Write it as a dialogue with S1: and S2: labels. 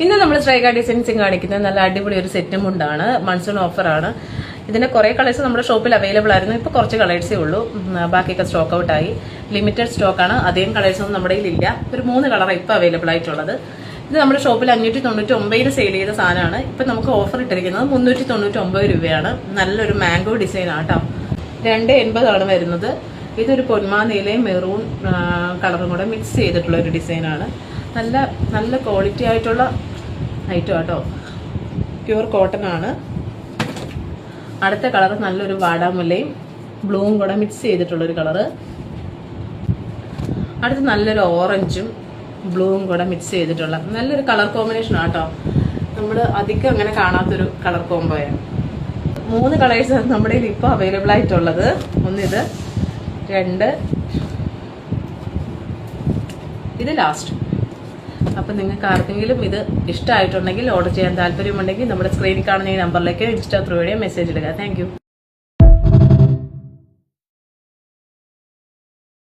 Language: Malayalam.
S1: ഇന്ന് നമ്മൾ സ്ട്രൈക ഡിസൈൻസിങ് കാണിക്കുന്നത് നല്ല അടിപൊളി ഒരു സെറ്റും കൊണ്ടാണ്. മൺസൂൺ ഓഫറാണ്. ഇതിന്റെ കുറെ കളേഴ്സ് നമ്മുടെ ഷോപ്പിൽ അവൈലബിൾ ആയിരുന്നു. ഇപ്പൊ കുറച്ച് കളേഴ്സേ ഉള്ളൂ. ബാക്കിയൊക്കെ സ്റ്റോക്ക് ഔട്ട് ആയി. ലിമിറ്റഡ് സ്റ്റോക്കാണ്. അധികം കളേഴ്സ് ഒന്നും നമ്മുടെ കയ്യിലില്ല. ഒരു 3 കളറാണ് ഇപ്പൊ അവൈലബിൾ ആയിട്ടുള്ളത്. ഇത് നമ്മുടെ ഷോപ്പിൽ 599 സെയിൽ ചെയ്ത സാധനമാണ്. ഇപ്പൊ നമുക്ക് ഓഫർ ഇട്ടിരിക്കുന്നത് 399 രൂപയാണ്. നല്ലൊരു മാംഗോ ഡിസൈൻ ആട്ടോ. 280 ആണ് വരുന്നത്. ഇതൊരു പൊന്മാനയിലെയും മെറൂൺ കളറും കൂടെ മിക്സ് ചെയ്തിട്ടുള്ള ഒരു ഡിസൈനാണ്. നല്ല നല്ല ക്വാളിറ്റി ആയിട്ടുള്ള ഐറ്റം ആട്ടോ. പ്യൂർ കോട്ടൺ ആണ്. അടുത്ത കളർ നല്ലൊരു വാടാമുല്ലയും ബ്ലൂവും കൂടെ മിക്സ് ചെയ്തിട്ടുള്ളൊരു കളറ്. അടുത്ത് നല്ലൊരു ഓറഞ്ചും ബ്ലൂവും കൂടെ മിക്സ് ചെയ്തിട്ടുള്ള നല്ലൊരു കളർ കോമ്പിനേഷൻ ആട്ടോ. നമ്മൾ അധികം അങ്ങനെ കാണാത്തൊരു കളർ കോംബോയാണ്. 3 കളേഴ്സ് നമ്മുടെ കയ്യിൽ ഇപ്പോൾ അവൈലബിൾ ആയിട്ടുള്ളത്. ഒന്നിത്, 2, ഇത് ലാസ്റ്റ്. അപ്പം നിങ്ങൾക്ക് ആർക്കെങ്കിലും ഇത് ഇഷ്ടമായിട്ടുണ്ടെങ്കിൽ, ഓർഡർ ചെയ്യാൻ താല്പര്യമുണ്ടെങ്കിൽ നമ്മുടെ സ്ക്രീനിൽ കാണുന്ന ഈ നമ്പറിലേക്ക് ഇൻസ്റ്റാ ത്രൂ വഴി മെസ്സേജ് ഇടുക. താങ്ക്